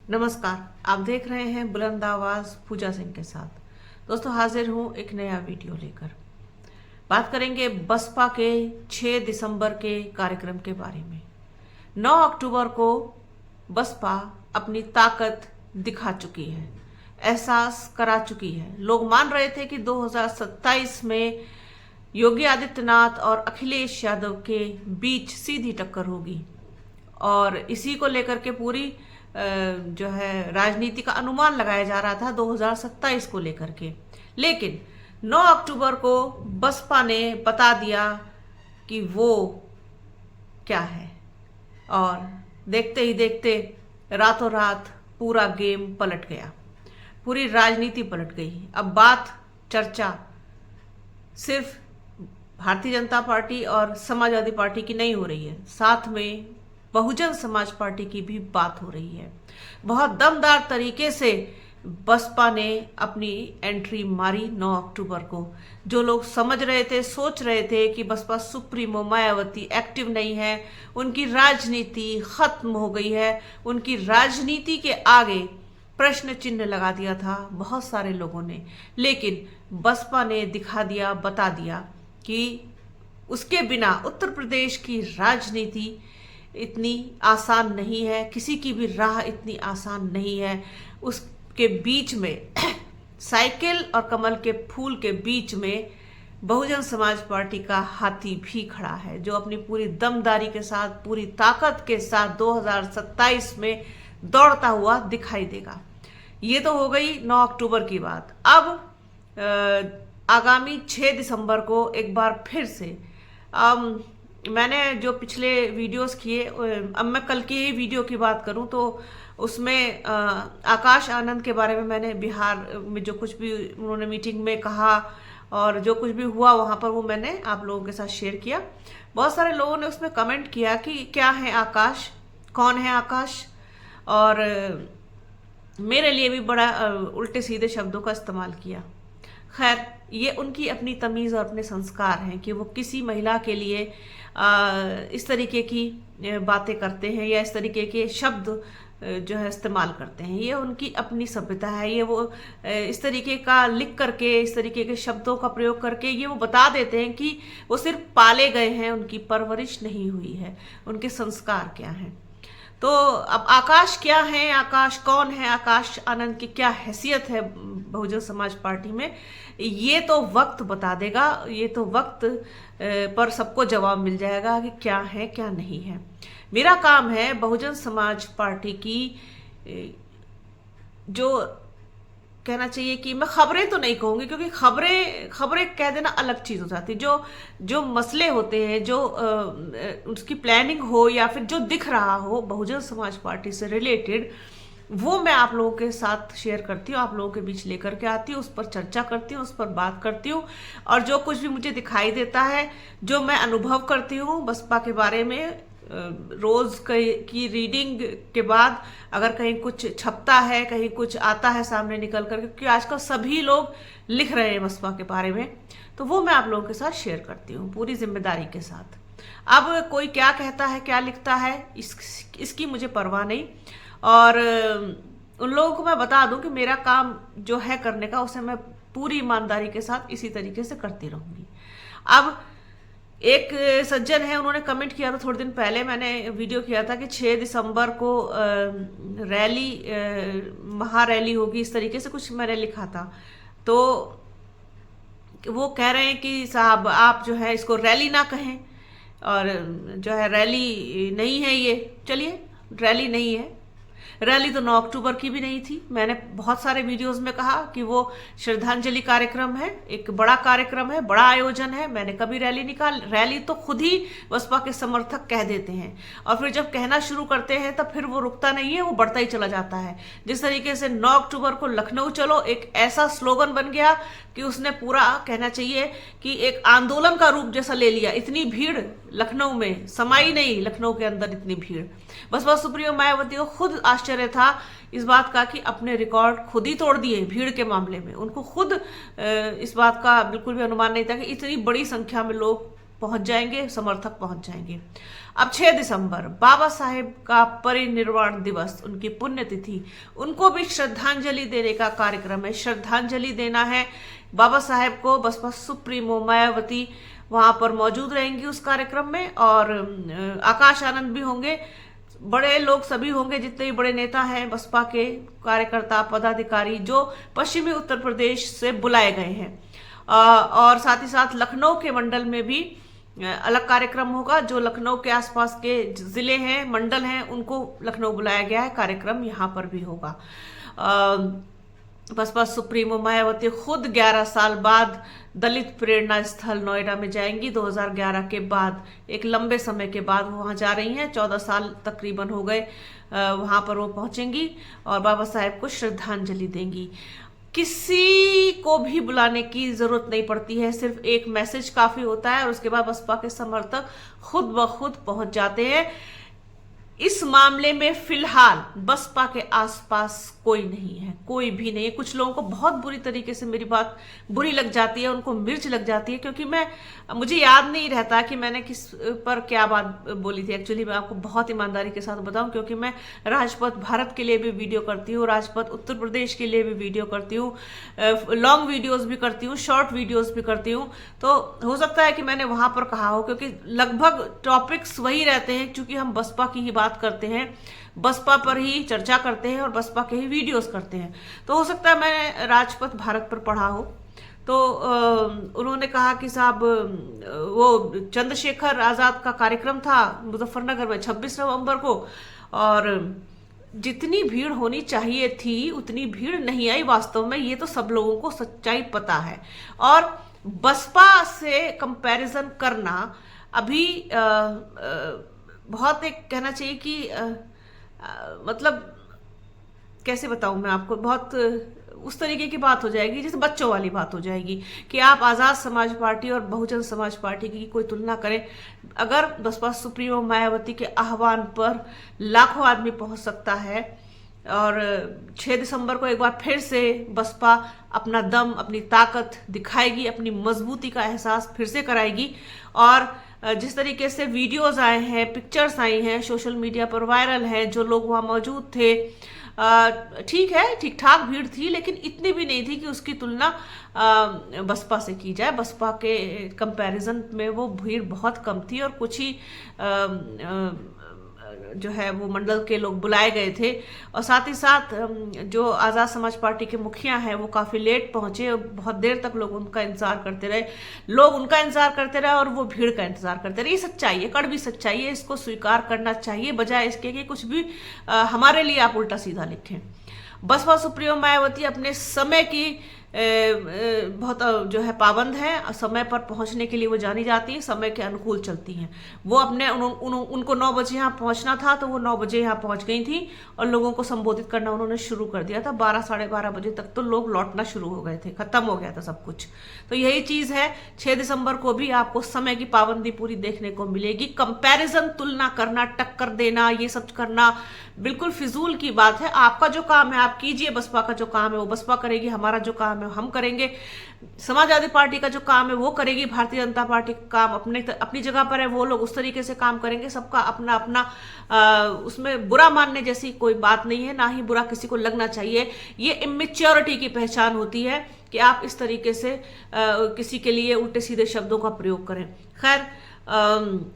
नमस्कार। आप देख रहे हैं बुलंद आवाज पूजा सिंह के साथ। दोस्तों, हाजिर हूं एक नया वीडियो लेकर। बात करेंगे बसपा के 6 दिसंबर के कार्यक्रम के बारे में। 9 अक्टूबर को बसपा अपनी ताकत दिखा चुकी है, एहसास करा चुकी है। लोग मान रहे थे कि 2027 में योगी आदित्यनाथ और अखिलेश यादव के बीच सीधी टक्कर होगी और इसी को लेकर के पूरी जो है राजनीति का अनुमान लगाया जा रहा था 2027 को लेकर के। लेकिन 9 अक्टूबर को बसपा ने बता दिया कि वो क्या है और देखते ही देखते रातों रात पूरा गेम पलट गया, पूरी राजनीति पलट गई। अब बात चर्चा सिर्फ भारतीय जनता पार्टी और समाजवादी पार्टी की नहीं हो रही है, साथ में बहुजन समाज पार्टी की भी बात हो रही है। बहुत दमदार तरीके से बसपा ने अपनी एंट्री मारी 9 अक्टूबर को। जो लोग समझ रहे थे, सोच रहे थे कि बसपा सुप्रीमो मायावती एक्टिव नहीं है, उनकी राजनीति खत्म हो गई है, उनकी राजनीति के आगे प्रश्न चिन्ह लगा दिया था बहुत सारे लोगों ने। लेकिन बसपा ने दिखा दिया, बता दिया कि उसके बिना उत्तर प्रदेश की राजनीति इतनी आसान नहीं है, किसी की भी राह इतनी आसान नहीं है। उसके बीच में साइकिल और कमल के फूल के बीच में बहुजन समाज पार्टी का हाथी भी खड़ा है, जो अपनी पूरी दमदारी के साथ, पूरी ताकत के साथ 2027 में दौड़ता हुआ दिखाई देगा। ये तो हो गई 9 अक्टूबर की बात। अब आगामी 6 दिसंबर को एक बार फिर से मैंने जो पिछले वीडियोस किए, अब मैं कल की ही वीडियो की बात करूं तो उसमें आकाश आनंद के बारे में मैंने बिहार में जो कुछ भी उन्होंने मीटिंग में कहा और जो कुछ भी हुआ वहां पर वो मैंने आप लोगों के साथ शेयर किया। बहुत सारे लोगों ने उसमें कमेंट किया कि क्या है आकाश, कौन है आकाश, और मेरे लिए भी बड़ा उल्टे सीधे शब्दों का इस्तेमाल किया। खैर, ये उनकी अपनी तमीज़ और अपने संस्कार हैं कि वो किसी महिला के लिए इस तरीके की बातें करते हैं या इस तरीके के शब्द जो है इस्तेमाल करते हैं। ये उनकी अपनी सभ्यता है। ये वो इस तरीके का लिख करके, इस तरीके के शब्दों का प्रयोग करके ये वो बता देते हैं कि वो सिर्फ पाले गए हैं, उनकी परवरिश नहीं हुई है, उनके संस्कार क्या हैं। तो अब आकाश क्या है, आकाश कौन है, आकाश आनंद की क्या हैसियत है बहुजन समाज पार्टी में, ये तो वक्त बता देगा। ये तो वक्त पर सबको जवाब मिल जाएगा कि क्या है क्या नहीं है। मेरा काम है बहुजन समाज पार्टी की जो कहना चाहिए कि मैं खबरें तो नहीं कहूंगी, क्योंकि खबरें कह देना अलग चीज हो जाती है। जो मसले होते हैं, जो उसकी प्लानिंग हो या फिर जो दिख रहा हो बहुजन समाज पार्टी से रिलेटेड, वो मैं आप लोगों के साथ शेयर करती हूँ, आप लोगों के बीच लेकर के आती हूँ, उस पर चर्चा करती हूँ, उस पर बात करती हूँ। और जो कुछ भी मुझे दिखाई देता है, जो मैं अनुभव करती हूँ बसपा के बारे में, रोज की रीडिंग के बाद अगर कहीं कुछ छपता है, कहीं कुछ आता है सामने निकल कर, क्योंकि आजकल सभी लोग लिख रहे हैं बसपा के बारे में, तो वो मैं आप लोगों के साथ शेयर करती हूँ पूरी जिम्मेदारी के साथ। अब कोई क्या कहता है, क्या लिखता है, इसकी मुझे परवाह नहीं। और उन लोगों को मैं बता दूं कि मेरा काम जो है करने का, उसे मैं पूरी ईमानदारी के साथ इसी तरीके से करती रहूंगी। अब एक सज्जन है, उन्होंने कमेंट किया था थोड़े दिन पहले, मैंने वीडियो किया था कि 6 दिसंबर को रैली, महारैली होगी, इस तरीके से कुछ मैंने लिखा था। तो वो कह रहे हैं कि साहब आप जो है इसको रैली ना कहें, और जो है रैली नहीं है ये। चलिए, रैली नहीं है, रैली तो 9 अक्टूबर की भी नहीं थी। मैंने बहुत सारे वीडियोस में कहा कि वो श्रद्धांजलि कार्यक्रम है, एक बड़ा कार्यक्रम है, बड़ा आयोजन है। मैंने कभी रैली निकाल, रैली तो खुद ही बसपा के समर्थक कह देते हैं, और फिर जब कहना शुरू करते हैं तब फिर वो रुकता नहीं है, वो बढ़ता ही चला जाता है। जिस तरीके से 9 अक्टूबर को लखनऊ चलो एक ऐसा स्लोगन बन गया कि उसने पूरा कहना चाहिए कि एक आंदोलन का रूप जैसा ले लिया। इतनी भीड़ लखनऊ में समाई नहीं, लखनऊ के अंदर इतनी भीड़। बसपा सुप्रीमो मायावती को खुद आश्चर्य था इस बात का कि अपने रिकॉर्ड खुद ही तोड़ दिए भीड़ के मामले में। उनको खुद इस बात का बिल्कुल भी अनुमान नहीं था कि इतनी बड़ी संख्या में लोग पहुंच जाएंगे, समर्थक पहुंच जाएंगे। अब 6 दिसंबर बाबा साहेब का परिनिर्वाण दिवस, उनकी पुण्यतिथि, उनको भी श्रद्धांजलि देने का कार्यक्रम है। श्रद्धांजलि देना है बाबा साहेब को। बसपा सुप्रीमो मायावती वहां पर मौजूद रहेंगी उस कार्यक्रम में, और आकाश आनंद भी होंगे। बड़े लोग सभी होंगे, जितने भी बड़े नेता हैं बसपा के, कार्यकर्ता पदाधिकारी जो पश्चिमी उत्तर प्रदेश से बुलाए गए हैं। और साथ ही साथ लखनऊ के मंडल में भी अलग कार्यक्रम होगा। जो लखनऊ के आसपास के जिले हैं, मंडल हैं, उनको लखनऊ बुलाया गया है। कार्यक्रम यहाँ पर भी होगा। बसपा सुप्रीमो मायावती खुद 11 साल बाद दलित प्रेरणा स्थल नोएडा में जाएंगी। 2011 के बाद, एक लंबे समय के बाद वो वहां जा रही हैं। 14 साल तकरीबन हो गए वहां पर वो पहुंचेंगी और बाबा साहेब को श्रद्धांजलि देंगी। किसी को भी बुलाने की जरूरत नहीं पड़ती है, सिर्फ एक मैसेज काफी होता है और उसके बाद बसपा के समर्थक खुद ब खुद पहुंच जाते हैं। इस मामले में फिलहाल बसपा के आसपास कोई नहीं है, कोई भी नहीं है। कुछ लोगों को बहुत बुरी तरीके से मेरी बात बुरी लग जाती है, उनको मिर्च लग जाती है, क्योंकि मुझे याद नहीं रहता कि मैंने किस पर क्या बात बोली थी। एक्चुअली मैं आपको बहुत ईमानदारी के साथ बताऊं, क्योंकि मैं राजपथ भारत के लिए भी वीडियो करती हूँ, राजपथ उत्तर प्रदेश के लिए भी वीडियो करती हूँ, लॉन्ग वीडियोज भी करती हूँ, शॉर्ट वीडियोज भी करती हूँ। तो हो सकता है कि मैंने वहां पर कहा हो, क्योंकि लगभग टॉपिक्स वही रहते हैं, क्योंकि हम बसपा की ही बात करते हैं, बसपा पर ही चर्चा करते हैं और बसपा के ही वीडियोस करते हैं। तो हो सकता है मैंने राजपथ भारत पर पढ़ा हो। तो उन्होंने कहा कि साहब वो चंद्रशेखर आजाद का कार्यक्रम था मुजफ्फरनगर में 26 नवंबर को, और जितनी भीड़ होनी चाहिए थी उतनी भीड़ नहीं आई वास्तव में। ये तो सब लोगों को सच्चाई पता है। और बसपा से कंपैरिजन करना अभी बहुत एक कहना चाहिए कि मतलब कैसे बताऊं मैं आपको, बहुत उस तरीके की बात हो जाएगी जैसे बच्चों वाली बात हो जाएगी कि आप आज़ाद समाज पार्टी और बहुजन समाज पार्टी की कोई तुलना करें। अगर बसपा सुप्रीमो मायावती के आह्वान पर लाखों आदमी पहुंच सकता है और 6 दिसंबर को एक बार फिर से बसपा अपना दम, अपनी ताकत दिखाएगी, अपनी मजबूती का एहसास फिर से कराएगी। और जिस तरीके से वीडियोस आए हैं, पिक्चर्स आई हैं, सोशल मीडिया पर वायरल है, जो लोग वहाँ मौजूद थे, ठीक है, ठीक ठाक भीड़ थी, लेकिन इतनी भी नहीं थी कि उसकी तुलना बसपा से की जाए। बसपा के कंपैरिजन में वो भीड़ बहुत कम थी और कुछ ही जो है वो मंडल के लोग बुलाए गए थे। और साथ ही साथ जो आज़ाद समाज पार्टी के मुखिया हैं वो काफ़ी लेट पहुंचे और बहुत देर तक लोग उनका इंतजार करते रहे, लोग उनका इंतजार करते रहे और वो भीड़ का इंतजार करते रहे। ये सच्चाई है, कड़वी सच्चाई है, इसको स्वीकार करना चाहिए, बजाय इसके कि कुछ भी हमारे लिए आप उल्टा सीधा लिखें। बसपा सुप्रीमो मायावती अपने समय की बहुत जो है पाबंद है, समय पर पहुंचने के लिए वो जानी जाती है, समय के अनुकूल चलती हैं। वो अपने उनको 9 बजे यहाँ पहुंचना था तो वो 9 बजे यहाँ पहुंच गई थी और लोगों को संबोधित करना उन्होंने शुरू कर दिया था। 12 साढ़े 12 बजे तक तो लोग लौटना शुरू हो गए थे, खत्म हो गया था सब कुछ। तो यही चीज है, 6 दिसंबर को भी आपको समय की पाबंदी पूरी देखने को मिलेगी। कंपैरिजन, तुलना करना, टक्कर देना, ये सब करना बिल्कुल फिजूल की बात है। आपका जो काम है आप कीजिए, बसपा का जो काम है वो बसपा करेगी, हमारा जो काम है हम करेंगे, समाजवादी पार्टी का जो काम है वो करेगी, भारतीय जनता पार्टी का काम अपनी जगह पर है, वो लोग उस तरीके से काम करेंगे। सबका अपना अपना उसमें बुरा मानने जैसी कोई बात नहीं है, ना ही बुरा किसी को लगना चाहिए। ये इमेच्योरिटी की पहचान होती है कि आप इस तरीके से किसी के लिए उल्टे सीधे शब्दों का प्रयोग करें। खैर,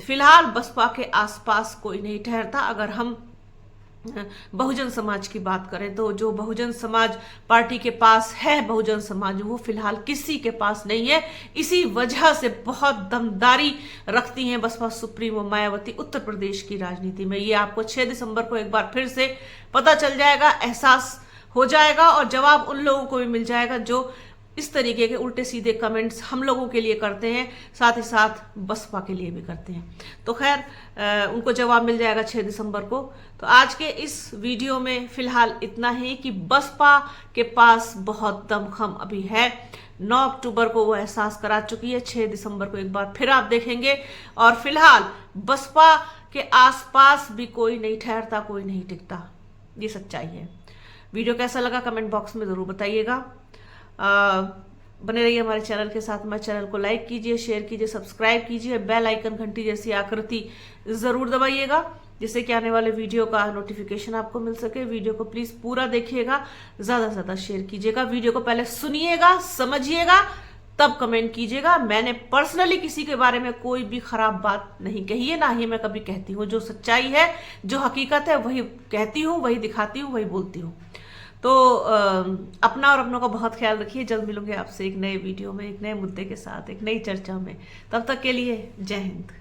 फिलहाल बसपा के आसपास कोई नहीं ठहरता। अगर हम बहुजन समाज की बात करें तो जो बहुजन समाज पार्टी के पास है, बहुजन समाज, वो फिलहाल किसी के पास नहीं है। इसी वजह से बहुत दमदारी रखती हैं बसपा सुप्रीमो मायावती उत्तर प्रदेश की राजनीति में। ये आपको 6 दिसंबर को एक बार फिर से पता चल जाएगा, एहसास हो जाएगा और जवाब उन लोगों को भी मिल जाएगा जो इस तरीके के उल्टे सीधे कमेंट्स हम लोगों के लिए करते हैं, साथ ही साथ बसपा के लिए भी करते हैं। तो खैर, उनको जवाब मिल जाएगा 6 दिसंबर को। तो आज के इस वीडियो में फिलहाल इतना ही कि बसपा के पास बहुत दमखम अभी है। 9 अक्टूबर को वो एहसास करा चुकी है, 6 दिसंबर को एक बार फिर आप देखेंगे। और फिलहाल बसपा के आसपास भी कोई नहीं ठहरता, कोई नहीं टिकता, ये सच्चाई है। वीडियो कैसा लगा कमेंट बॉक्स में जरूर बताइएगा। बने रहिए हमारे चैनल के साथ। हमारे चैनल को लाइक कीजिए, शेयर कीजिए, सब्सक्राइब कीजिए, बेल आइकन घंटी जैसी आकृति जरूर दबाइएगा, जिससे कि आने वाले वीडियो का नोटिफिकेशन आपको मिल सके। वीडियो को प्लीज पूरा देखिएगा, ज्यादा से ज्यादा शेयर कीजिएगा। वीडियो को पहले सुनिएगा, समझिएगा, तब कमेंट कीजिएगा। मैंने पर्सनली किसी के बारे में कोई भी खराब बात नहीं कही है, ना ही मैं कभी कहती हूँ। जो सच्चाई है, जो हकीकत है, वही कहती हूँ, वही दिखाती हूँ, वही बोलती हूँ। तो अपना और अपनों का बहुत ख्याल रखिए। जल्द मिलूंगे आपसे एक नए वीडियो में, एक नए मुद्दे के साथ, एक नई चर्चा में। तब तक के लिए जय हिंद।